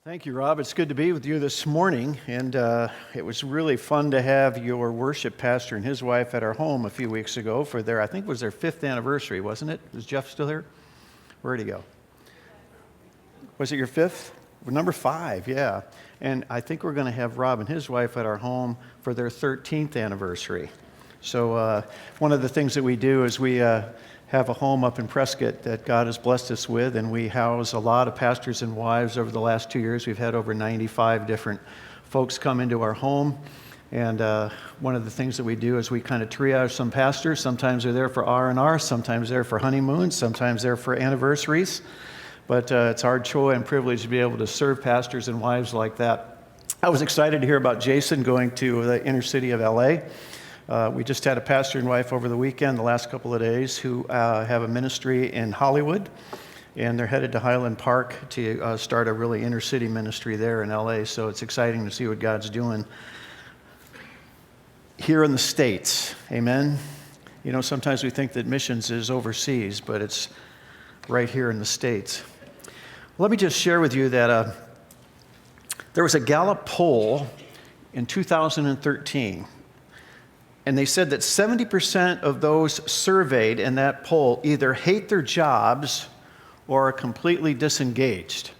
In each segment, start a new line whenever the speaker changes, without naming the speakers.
Thank you, Rob. It's good to be with you this morning, and it was really fun to have your worship pastor and his wife at our home a few weeks ago for their, I think it was their 5th anniversary, wasn't it? Was Jeff still here? Where'd he go? Was it your 5th? Number 5, yeah. And I think we're going to have Rob and his wife at our home for their 13th anniversary. So one of the things that we do is we have a home up in Prescott that God has blessed us with, and we house a lot of pastors and wives. Over the last 2 years, we've had over 95 different folks come into our home, and one of the things that we do is we kind of triage some pastors. Sometimes they're there for R&R, sometimes they're for honeymoons, sometimes they're for anniversaries, but it's our joy and privilege to be able to serve pastors and wives like that. I was excited to hear about Jason going to the inner city of LA. We just had a pastor and wife over the weekend, the last couple of days, who have a ministry in Hollywood, and they're headed to Highland Park to start a really inner city ministry there in LA, so it's exciting to see what God's doing here in the States. Amen? You know, sometimes we think that missions is overseas, but it's right here in the States. Let me just share with you that there was a Gallup poll in 2013, and they said that 70% of those surveyed in that poll either hate their jobs or are completely disengaged.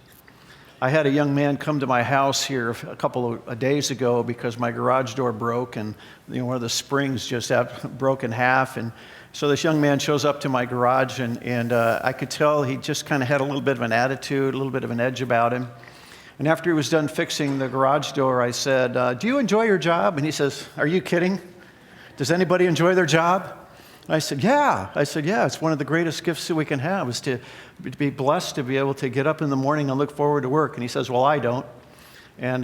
I had a young man come to my house here a couple of days ago because my garage door broke, and one of the springs just broke in half. And so this young man shows up to my garage, and I could tell he just kind of had a little bit of an attitude, a little bit of an edge about him. And after he was done fixing the garage door, I said, "Do you enjoy your job?" And he says, "Are you kidding? Does anybody enjoy their job?" I said, yeah. It's one of the greatest gifts that we can have is to be blessed to be able to get up in the morning and look forward to work. And he says, well, I don't. And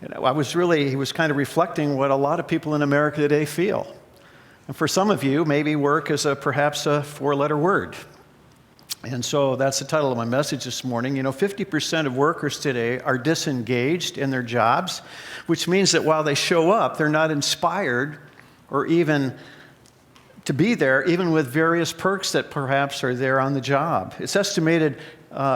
he was kind of reflecting what a lot of people in America today feel. And for some of you, maybe work is perhaps a 4-letter word. And so that's the title of my message this morning. 50% of workers today are disengaged in their jobs, which means that while they show up, they're not inspired or even to be there, even with various perks that perhaps are there on the job. It's estimated,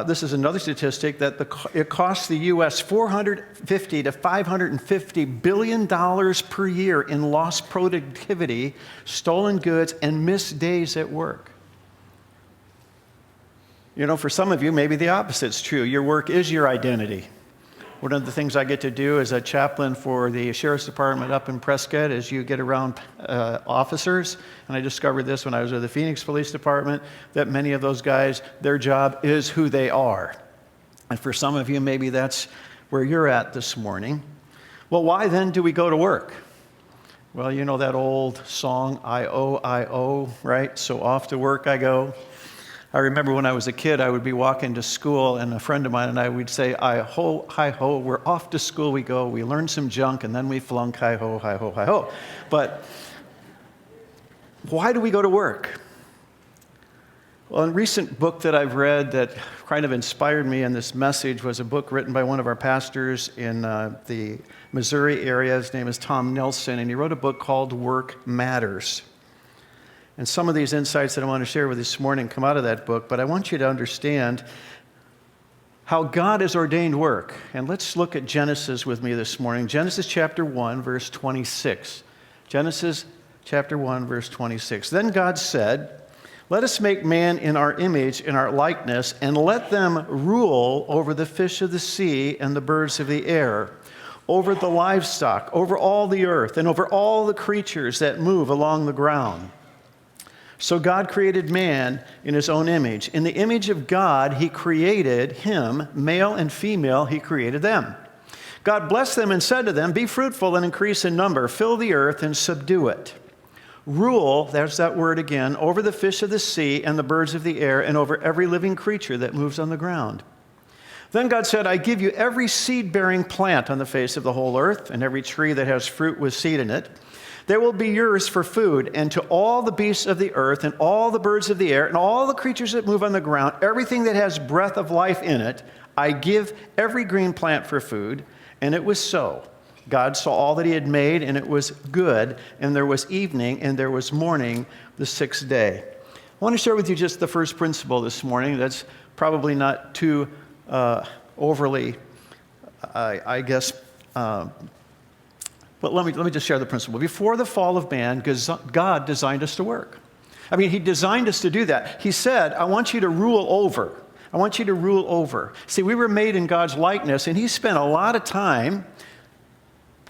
this is another statistic, that it costs the U.S. $450 to $550 billion per year in lost productivity, stolen goods, and missed days at work. For some of you, maybe the opposite's true. Your work is your identity. One of the things I get to do as a chaplain for the Sheriff's Department up in Prescott is you get around officers, and I discovered this when I was with the Phoenix Police Department, that many of those guys, their job is who they are. And for some of you, maybe that's where you're at this morning. Well, why then do we go to work? Well, you know that old song, I-O, right? So off to work I go. I remember when I was a kid, I would be walking to school, and a friend of mine and I would say, "I-ho, hi-ho, we're off to school we go. We learn some junk, and then we flunk, hi-ho, hi-ho, hi-ho." But why do we go to work? Well, a recent book that I've read that kind of inspired me in this message was a book written by one of our pastors in the Missouri area. His name is Tom Nelson, and he wrote a book called Work Matters. And some of these insights that I want to share with you this morning come out of that book, but I want you to understand how God has ordained work. And let's look at Genesis with me this morning. Genesis chapter 1, verse 26. Genesis chapter 1, verse 26. Then God said, "Let us make man in our image, in our likeness, and let them rule over the fish of the sea and the birds of the air, over the livestock, over all the earth, and over all the creatures that move along the ground." So God created man in his own image. In the image of God, he created him, male and female, he created them. God blessed them and said to them, "Be fruitful and increase in number, fill the earth and subdue it. Rule," there's that word again, "over the fish of the sea and the birds of the air and over every living creature that moves on the ground." Then God said, "I give you every seed-bearing plant on the face of the whole earth and every tree that has fruit with seed in it. They will be yours for food, and to all the beasts of the earth and all the birds of the air and all the creatures that move on the ground, everything that has breath of life in it, I give every green plant for food." And it was so. God saw all that he had made, and it was good, and there was evening, and there was morning the 6th day. I want to share with you just the first principle this morning that's probably not too overly I guess, but let me just share the principle. Before the fall of man, God designed us to work. I mean, he designed us to do that. He said, I want you to rule over. I want you to rule over. See, we were made in God's likeness, and he spent a lot of time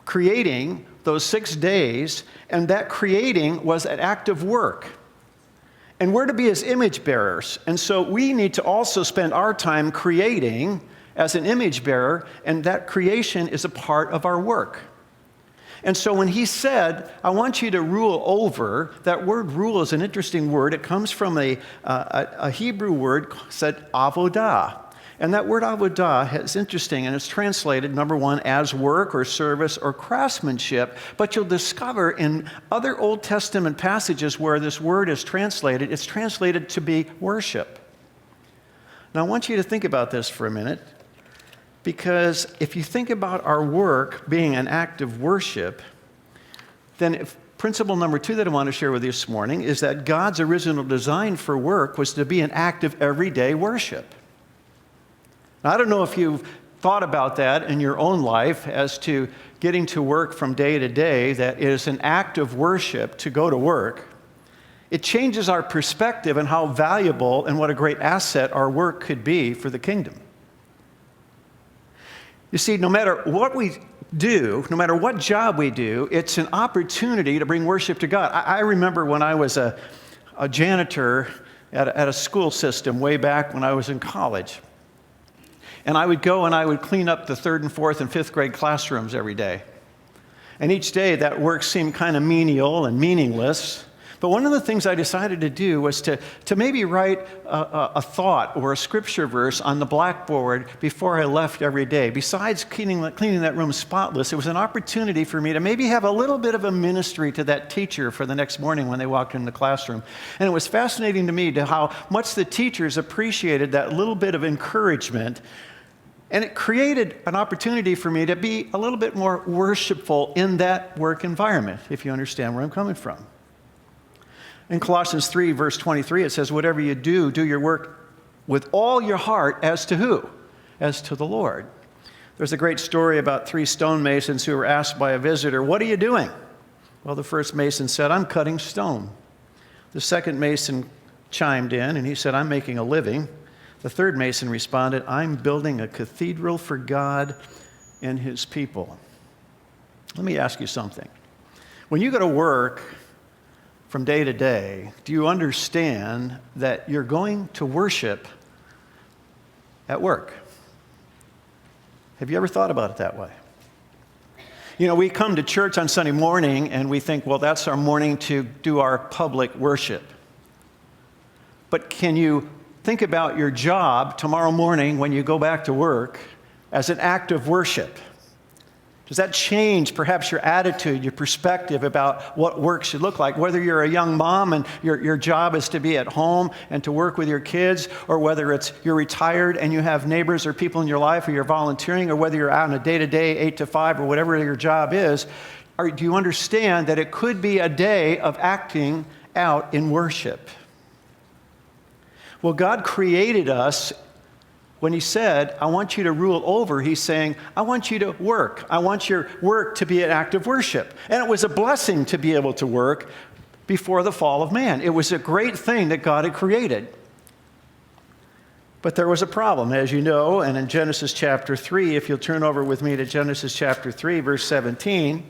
creating those 6 days, and that creating was an act of work. And we're to be his image bearers. And so we need to also spend our time creating as an image bearer, and that creation is a part of our work. And so when he said, I want you to rule over, that word rule is an interesting word. It comes from a Hebrew word said avodah. And that word avodah is interesting, and it's translated, number one, as work or service or craftsmanship. But you'll discover in other Old Testament passages where this word is translated, it's translated to be worship. Now I want you to think about this for a minute, because if you think about our work being an act of worship, then principle number 2 that I want to share with you this morning is that God's original design for work was to be an act of everyday worship. Now, I don't know if you've thought about that in your own life as to getting to work from day to day, that is an act of worship to go to work. It changes our perspective on how valuable and what a great asset our work could be for the kingdom. You see, no matter what we do, no matter what job we do, it's an opportunity to bring worship to God. I remember when I was a janitor at a school system way back when I was in college. And I would go and I would clean up the 3rd and 4th and 5th grade classrooms every day. And each day that work seemed kind of menial and meaningless. But one of the things I decided to do was to maybe write a thought or a scripture verse on the blackboard before I left every day. Besides cleaning that room spotless, it was an opportunity for me to maybe have a little bit of a ministry to that teacher for the next morning when they walked in the classroom. And it was fascinating to me to how much the teachers appreciated that little bit of encouragement. And it created an opportunity for me to be a little bit more worshipful in that work environment, if you understand where I'm coming from. In Colossians 3, verse 23, it says, whatever you do, do your work with all your heart as to who? As to the Lord. There's a great story about 3 stonemasons who were asked by a visitor, what are you doing? Well, the first mason said, I'm cutting stone. The second mason chimed in, and he said, I'm making a living. The third mason responded, I'm building a cathedral for God and his people. Let me ask you something. When you go to work from day to day, do you understand that you're going to worship at work? Have you ever thought about it that way? You know, we come to church on Sunday morning and we think, well, that's our morning to do our public worship. But can you think about your job tomorrow morning when you go back to work as an act of worship? Does that change perhaps your attitude, your perspective about what work should look like? Whether you're a young mom and your job is to be at home and to work with your kids, or whether it's you're retired and you have neighbors or people in your life, or you're volunteering, or whether you're out on a day-to-day 8 to 5 or whatever your job is, do you understand that it could be a day of acting out in worship? Well, God created us. When he said, I want you to rule over, he's saying, I want you to work. I want your work to be an act of worship. And it was a blessing to be able to work before the fall of man. It was a great thing that God had created. But there was a problem, as you know, and in Genesis chapter 3, if you'll turn over with me to Genesis chapter 3, verse 17,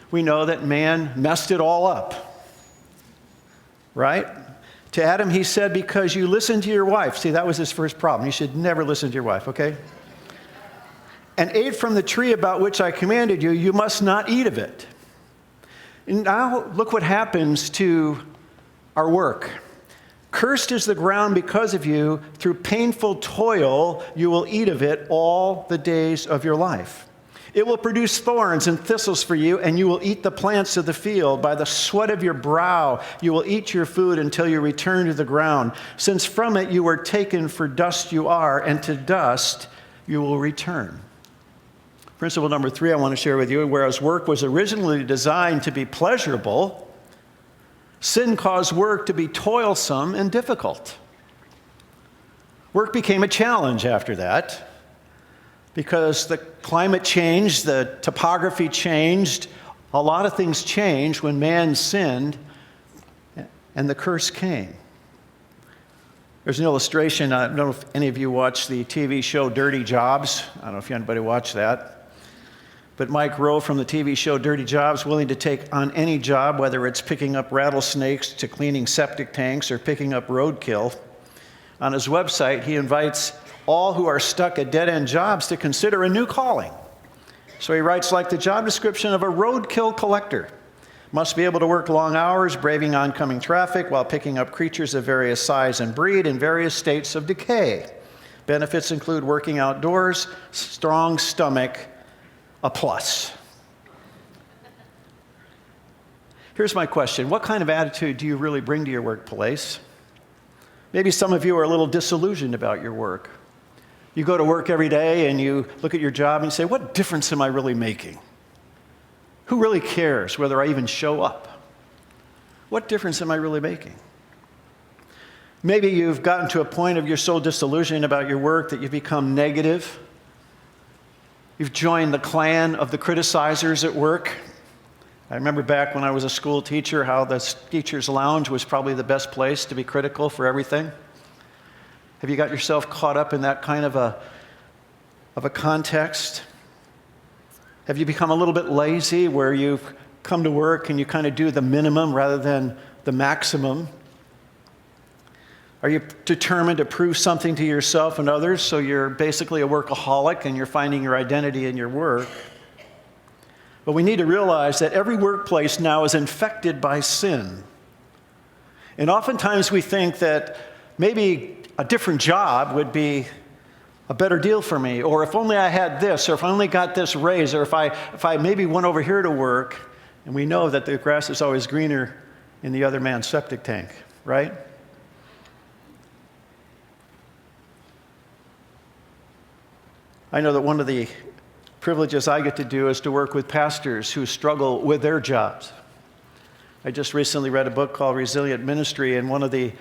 we know that man messed it all up. Right? To Adam, he said, because you listened to your wife. See, that was his first problem. You should never listen to your wife, okay? And ate from the tree about which I commanded you, you must not eat of it. And now look what happens to our work. Cursed is the ground because of you. Through painful toil, you will eat of it all the days of your life. It will produce thorns and thistles for you, and you will eat the plants of the field. By the sweat of your brow, you will eat your food until you return to the ground, since from it you were taken, for dust you are, and to dust you will return. Principle number 3 I want to share with you, whereas work was originally designed to be pleasurable, sin caused work to be toilsome and difficult. Work became a challenge after that. Because the climate changed, the topography changed, a lot of things changed when man sinned and the curse came. There's an illustration. I don't know if any of you watch the TV show Dirty Jobs. I don't know if anybody watched that. But Mike Rowe from the TV show Dirty Jobs, willing to take on any job, whether it's picking up rattlesnakes to cleaning septic tanks or picking up roadkill. On his website, he invites all who are stuck at dead-end jobs to consider a new calling. So he writes, like the job description of a roadkill collector. Must be able to work long hours, braving oncoming traffic while picking up creatures of various size and breed in various states of decay. Benefits include working outdoors, strong stomach, a plus. Here's my question. What kind of attitude do you really bring to your workplace? Maybe some of you are a little disillusioned about your work. You go to work every day and you look at your job and you say, what difference am I really making? Who really cares whether I even show up? What difference am I really making? Maybe you've gotten to a point of you're so disillusioned about your work that you've become negative. You've joined the clan of the criticizers at work. I remember back when I was a school teacher how the teacher's lounge was probably the best place to be critical for everything. Have you got yourself caught up in that kind of a context? Have you become a little bit lazy where you've come to work and you kind of do the minimum rather than the maximum? Are you determined to prove something to yourself and others, so you're basically a workaholic and you're finding your identity in your work? But we need to realize that every workplace now is infected by sin. And oftentimes we think that maybe a different job would be a better deal for me, or if only I had this, or if I only got this raise, or if I maybe went over here to work. And we know that the grass is always greener in the other man's septic tank, right? I know that one of the privileges I get to do is to work with pastors who struggle with their jobs. I just recently read a book called Resilient Ministry, and one of the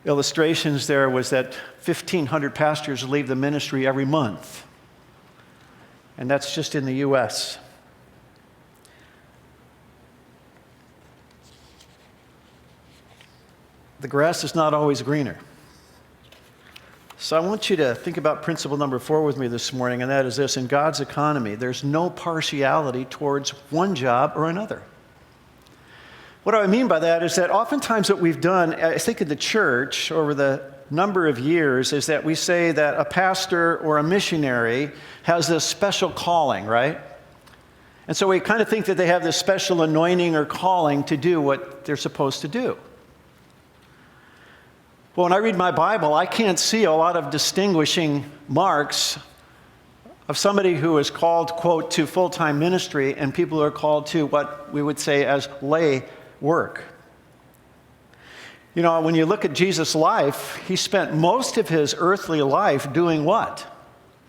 illustrations there was that 1,500 pastors leave the ministry every month. And that's just in the U.S. The grass is not always greener. So I want you to think about principle number 4 with me this morning, and that is this: in God's economy, there's no partiality towards one job or another. What I mean by that is that oftentimes what we've done, I think in the church over the number of years, is that we say that a pastor or a missionary has this special calling, right? And so we kind of think that they have this special anointing or calling to do what they're supposed to do. Well, when I read my Bible, I can't see a lot of distinguishing marks of somebody who is called, quote, to full-time ministry and people who are called to what we would say as lay work. You know, when you look at Jesus' life, he spent most of his earthly life doing what?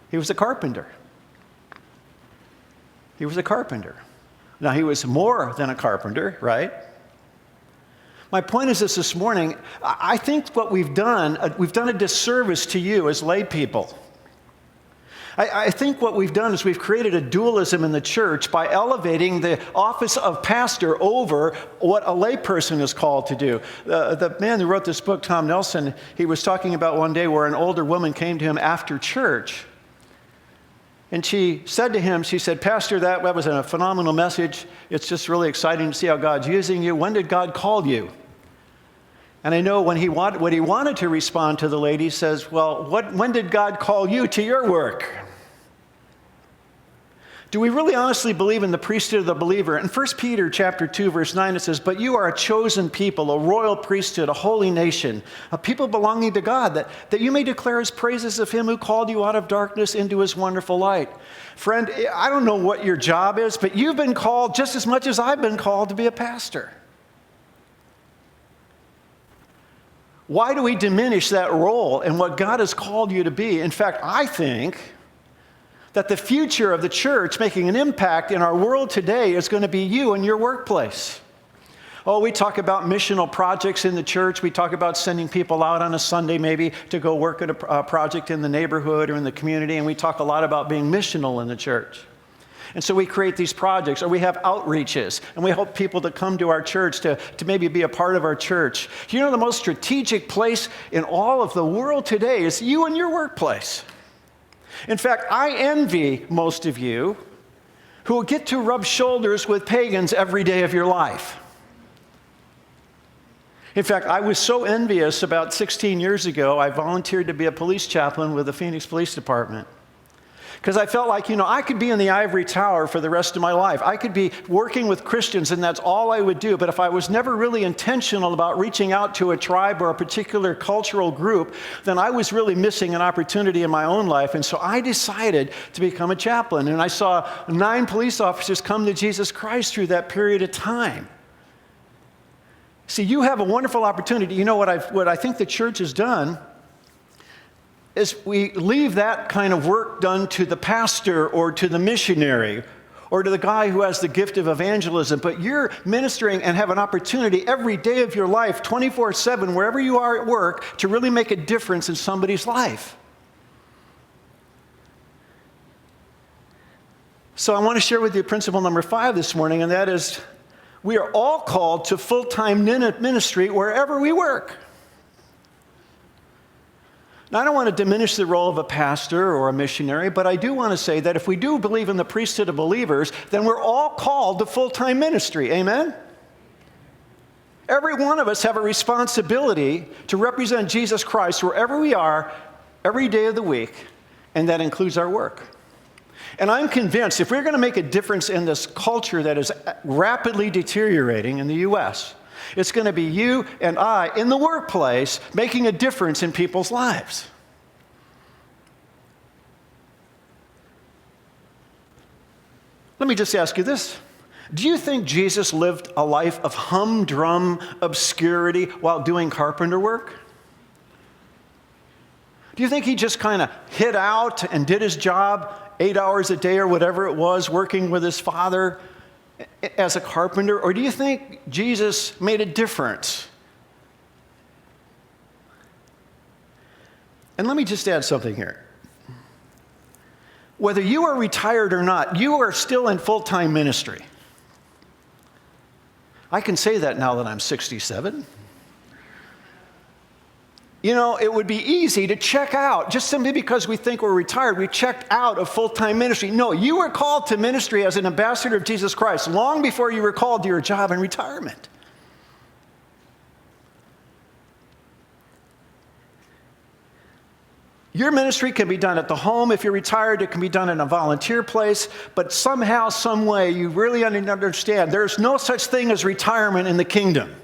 He was a carpenter. He was a carpenter. Now, he was more than a carpenter, right? My point is this morning, I think what we've done a disservice to you as lay people. I think what we've done is we've created a dualism in the church by elevating the office of pastor over what a layperson is called to do. The man who wrote this book, Tom Nelson, he was talking about one day where an older woman came to him after church. And she said to him, she said, "Pastor, that was a phenomenal message. It's just really exciting to see how God's using you. When did God call you?" And I know what he wanted to respond to the lady, he says, "Well, when did God call you to your work?" Do we really honestly believe in the priesthood of the believer? In 1 Peter chapter 2, verse 9, it says, "But you are a chosen people, a royal priesthood, a holy nation, a people belonging to God, that you may declare his praises of him who called you out of darkness into his wonderful light." Friend, I don't know what your job is, but you've been called just as much as I've been called to be a pastor. Why do we diminish that role and what God has called you to be? In fact, I think that the future of the church making an impact in our world today is going to be you and your workplace. Oh, we talk about missional projects in the church. We talk about sending people out on a Sunday maybe to go work at a project in the neighborhood or in the community, and we talk a lot about being missional in the church. And so we create these projects, or we have outreaches, and we help people to come to our church to maybe be a part of our church. You know, the most strategic place in all of the world today is you and your workplace. In fact, I envy most of you who will get to rub shoulders with pagans every day of your life. In fact, I was so envious about 16 years ago, I volunteered to be a police chaplain with the Phoenix Police Department. Because I felt like, I could be in the ivory tower for the rest of my life. I could be working with Christians, and that's all I would do. But if I was never really intentional about reaching out to a tribe or a particular cultural group, then I was really missing an opportunity in my own life. And so I decided to become a chaplain. And I saw 9 police officers come to Jesus Christ through that period of time. See, you have a wonderful opportunity. You know what I think the church has done is we leave that kind of work done to the pastor or to the missionary or to the guy who has the gift of evangelism. But you're ministering and have an opportunity every day of your life, 24/7, wherever you are at work, to really make a difference in somebody's life. So I want to share with you principle number 5 this morning, and that is we are all called to full-time ministry wherever we work. Now, I don't want to diminish the role of a pastor or a missionary, but I do want to say that if we do believe in the priesthood of believers, then we're all called to full-time ministry. Amen? Every one of us have a responsibility to represent Jesus Christ wherever we are, every day of the week, and that includes our work. And I'm convinced if we're going to make a difference in this culture that is rapidly deteriorating in the U.S., it's going to be you and I in the workplace making a difference in people's lives. Let me just ask you this. Do you think Jesus lived a life of humdrum obscurity while doing carpenter work? Do you think he just kind of hid out and did his job 8 hours a day or whatever it was, working with his Father as a carpenter? Or do you think Jesus made a difference? And let me just add something here. Whether you are retired or not, you are still in full-time ministry. I can say that now that I'm 67. You know, it would be easy to check out, just simply because we think we're retired, we checked out of full-time ministry. No, you were called to ministry as an ambassador of Jesus Christ long before you were called to your job in retirement. Your ministry can be done at the home. If you're retired, it can be done in a volunteer place. But somehow, some way, you really understand there's no such thing as retirement in the kingdom.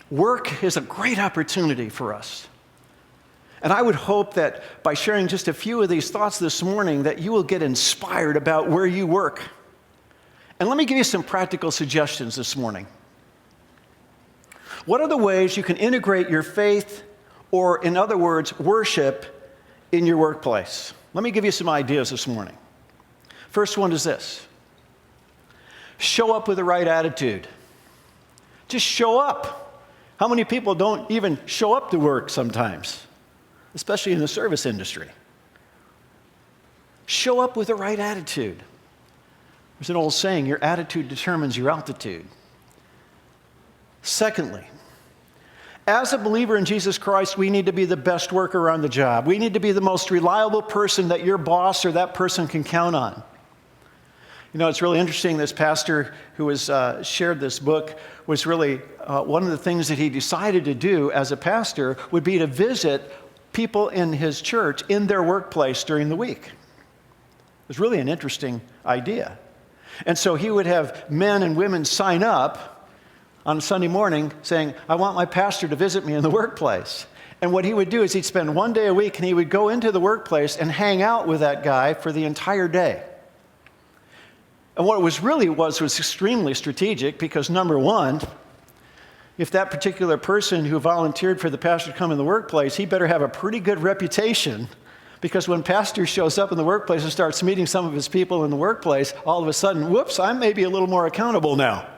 Work is a great opportunity for us. And I would hope that by sharing just a few of these thoughts this morning that you will get inspired about where you work. And let me give you some practical suggestions this morning. What are the ways you can integrate your faith, or in other words, worship, in your workplace? Let me give you some ideas this morning. First one is this. Show up with the right attitude. Just show up. How many people don't even show up to work sometimes, especially in the service industry? Show up with the right attitude. There's an old saying, your attitude determines your altitude. Secondly, as a believer in Jesus Christ, we need to be the best worker on the job. We need to be the most reliable person that your boss or that person can count on. You know, it's really interesting, this pastor who has shared this book was really, one of the things that he decided to do as a pastor would be to visit people in his church in their workplace during the week. It was really an interesting idea. And so he would have men and women sign up on Sunday morning saying, I want my pastor to visit me in the workplace. And what he would do is he'd spend one day a week and he would go into the workplace and hang out with that guy for the entire day. And what it was extremely strategic because, number one, if that particular person who volunteered for the pastor to come in the workplace, he better have a pretty good reputation Because when pastor shows up in the workplace and starts meeting some of his people in the workplace, all of a sudden, whoops, I'm maybe a little more accountable now.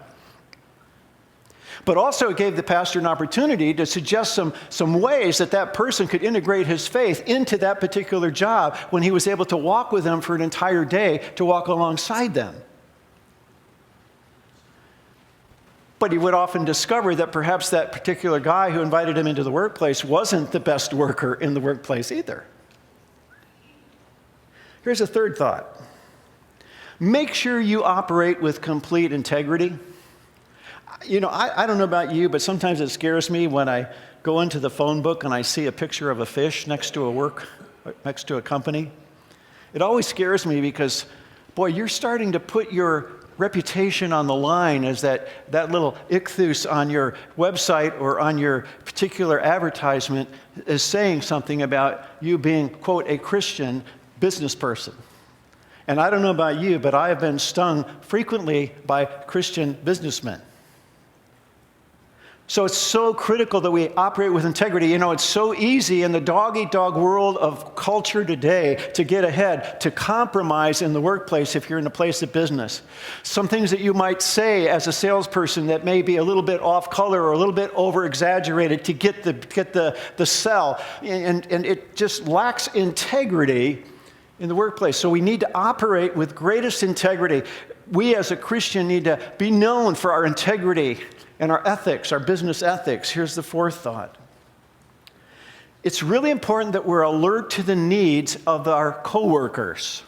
But also it gave the pastor an opportunity to suggest some ways that that person could integrate his faith into that particular job when he was able to walk with them for an entire day, to walk alongside them. But he would often discover that perhaps that particular guy who invited him into the workplace wasn't the best worker in the workplace either. Here's a third thought. Make sure you operate with complete integrity. You know, I don't know about you, but sometimes it scares me when I go into the phone book and I see a picture of a fish next to a company. It always scares me because, boy, you're starting to put your reputation on the line as that little ichthus on your website or on your particular advertisement is saying something about you being, quote, a Christian business person. And I don't know about you, but I have been stung frequently by Christian businessmen. So it's so critical that we operate with integrity. You know, it's so easy in the dog-eat-dog world of culture today to get ahead, to compromise in the workplace if you're in a place of business. Some things that you might say as a salesperson that may be a little bit off color or a little bit over-exaggerated to get the sell. And it just lacks integrity in the workplace. So we need to operate with greatest integrity. We as a Christian need to be known for our integrity and our ethics, our business ethics. Here's the fourth thought. It's really important that we're alert to the needs of our coworkers.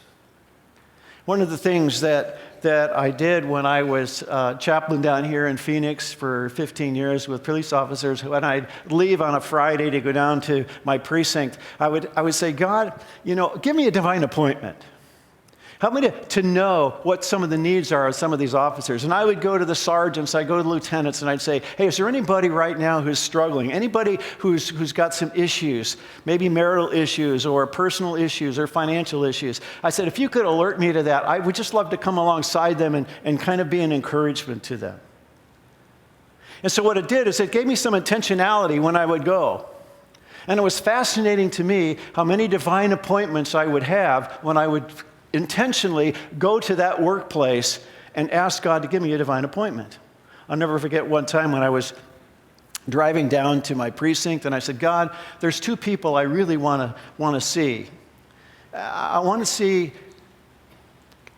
One of the things that I did when I was chaplain down here in Phoenix for 15 years with police officers, when I'd leave on a Friday to go down to my precinct, I would say, God, you know, give me a divine appointment. Help me to know what some of the needs are of some of these officers. And I would go to the sergeants, I'd go to the lieutenants, and I'd say, hey, is there anybody right now who's struggling? Anybody who's got some issues, maybe marital issues or personal issues or financial issues? I said, if you could alert me to that, I would just love to come alongside them and kind of be an encouragement to them. And so what it did is it gave me some intentionality when I would go. And it was fascinating to me how many divine appointments I would have when I would intentionally go to that workplace and ask God to give me a divine appointment. I'll never forget one time when I was driving down to my precinct and I said, God, there's two people I really want to see. I want to see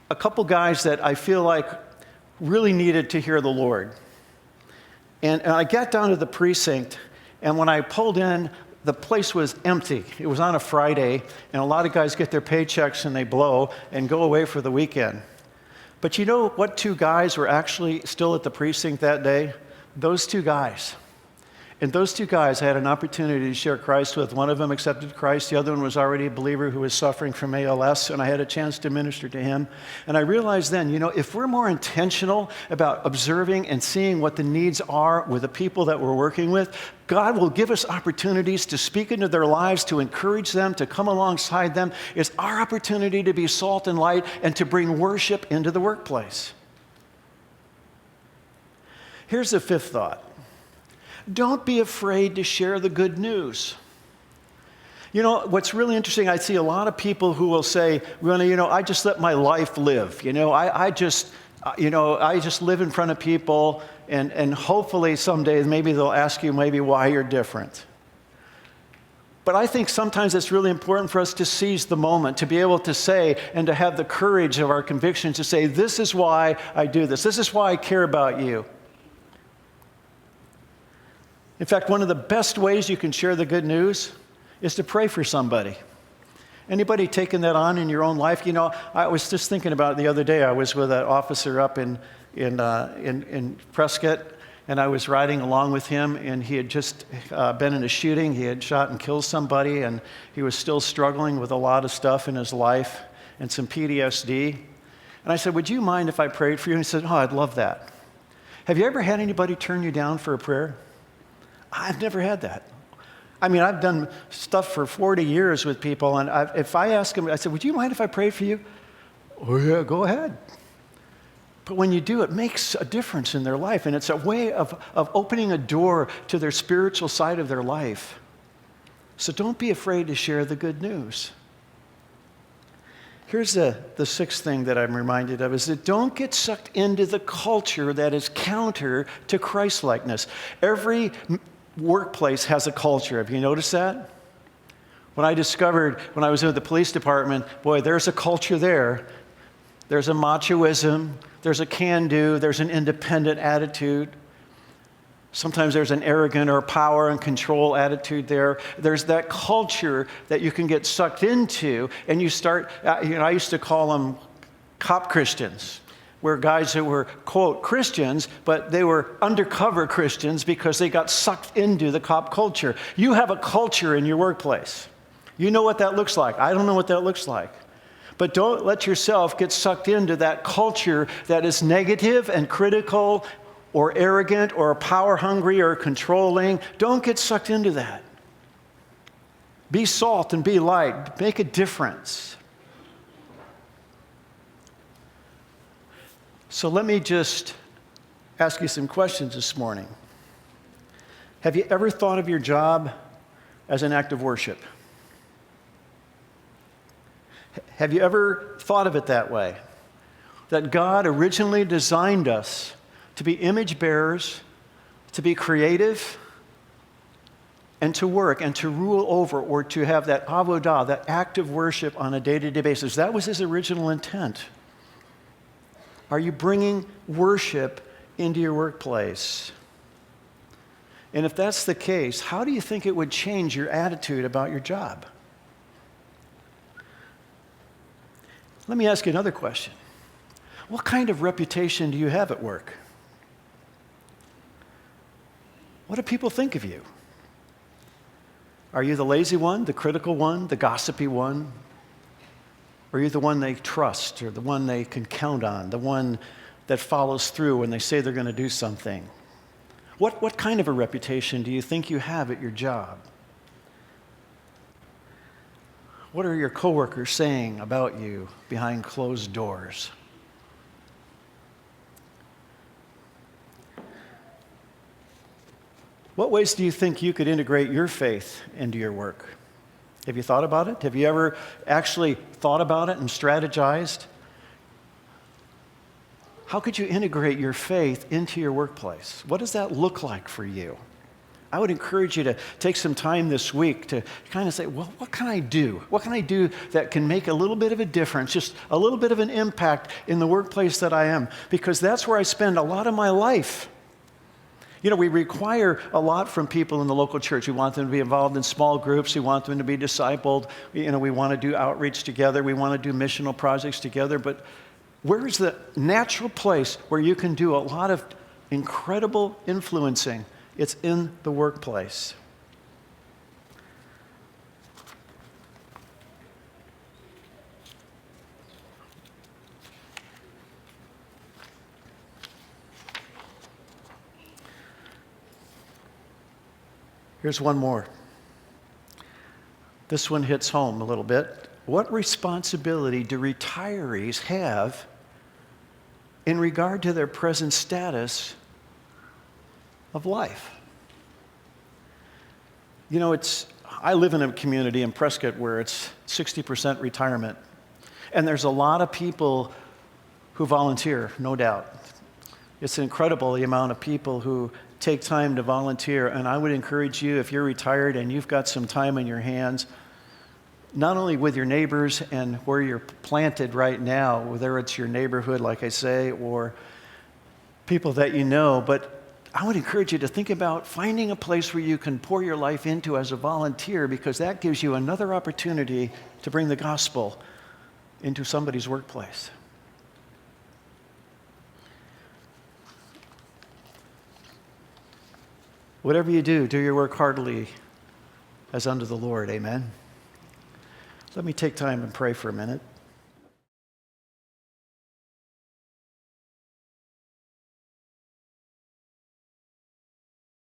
a couple guys that I feel like really needed to hear the Lord. And I got down to the precinct, and when I pulled in, the place was empty. It was on a Friday, and a lot of guys get their paychecks and they blow and go away for the weekend. But you know what two guys were actually still at the precinct that day? Those two guys. And those two guys I had an opportunity to share Christ with. One of them accepted Christ. The other one was already a believer who was suffering from ALS, and I had a chance to minister to him. And I realized then, you know, if we're more intentional about observing and seeing what the needs are with the people that we're working with, God will give us opportunities to speak into their lives, to encourage them, to come alongside them. It's our opportunity to be salt and light and to bring worship into the workplace. Here's the fifth thought. Don't be afraid to share the good news. You know, what's really interesting, I see a lot of people who will say, well, you know, I just let my life live. You know, I just live in front of people, and hopefully someday maybe they'll ask you maybe why you're different. But I think sometimes it's really important for us to seize the moment, to be able to say and to have the courage of our convictions to say, this is why I do this. This is why I care about you. In fact, one of the best ways you can share the good news is to pray for somebody. Anybody taken that on in your own life? You know, I was just thinking about it the other day. I was with an officer up in Prescott, and I was riding along with him, and he had just been in a shooting. He had shot and killed somebody, and he was still struggling with a lot of stuff in his life and some PTSD. And I said, would you mind if I prayed for you? And he said, oh, I'd love that. Have you ever had anybody turn you down for a prayer? I've never had that. I mean, I've done stuff for 40 years with people, and if I ask them, I said, would you mind if I pray for you? Oh, yeah, go ahead. But when you do, it makes a difference in their life, and it's a way of opening a door to their spiritual side of their life. So don't be afraid to share the good news. Here's the sixth thing that I'm reminded of is that don't get sucked into the culture that is counter to Christ-likeness. Every workplace has a culture. Have you noticed that? When I discovered, when I was in the police department, boy, there's a culture there. There's a machoism, there's a can-do, there's an independent attitude. Sometimes there's an arrogant or power and control attitude there. There's that culture that you can get sucked into, and you start, I used to call them cop Christians, where guys that were, quote, Christians, but they were undercover Christians because they got sucked into the cop culture. You have a culture in your workplace. You know what that looks like. I don't know what that looks like. But don't let yourself get sucked into that culture that is negative and critical or arrogant or power hungry or controlling. Don't get sucked into that. Be salt and be light. Make a difference. So let me just ask you some questions this morning. Have you ever thought of your job as an act of worship? Have you ever thought of it that way? That God originally designed us to be image bearers, to be creative, and to work and to rule over or to have that avodah, that act of worship on a day-to-day basis. That was his original intent. Are you bringing worship into your workplace? And if that's the case, how do you think it would change your attitude about your job? Let me ask you another question. What kind of reputation do you have at work? What do people think of you? Are you the lazy one, the critical one, the gossipy one? Or are you the one they trust or the one they can count on, the one that follows through when they say they're going to do something? What kind of a reputation do you think you have at your job? What are your coworkers saying about you behind closed doors? What ways do you think you could integrate your faith into your work? Have you thought about it? Have you ever actually thought about it and strategized? How could you integrate your faith into your workplace? What does that look like for you? I would encourage you to take some time this week to kind of say, well, what can I do? What can I do that can make a little bit of a difference, just a little bit of an impact in the workplace that I am? Because that's where I spend a lot of my life. You know, we require a lot from people in the local church. We want them to be involved in small groups. We want them to be discipled. You know, we want to do outreach together. We want to do missional projects together. But where is the natural place where you can do a lot of incredible influencing? It's in the workplace. Here's one more. This one hits home a little bit. What responsibility do retirees have in regard to their present status of life? You know, I live in a community in Prescott where it's 60% retirement. And there's a lot of people who volunteer, no doubt. It's incredible the amount of people who take time to volunteer. And I would encourage you, if you're retired and you've got some time in your hands, not only with your neighbors and where you're planted right now, whether it's your neighborhood, like I say, or people that you know, but I would encourage you to think about finding a place where you can pour your life into as a volunteer, because that gives you another opportunity to bring the gospel into somebody's workplace. Whatever you do, do your work heartily as unto the Lord. Amen. Let me take time and pray for a minute.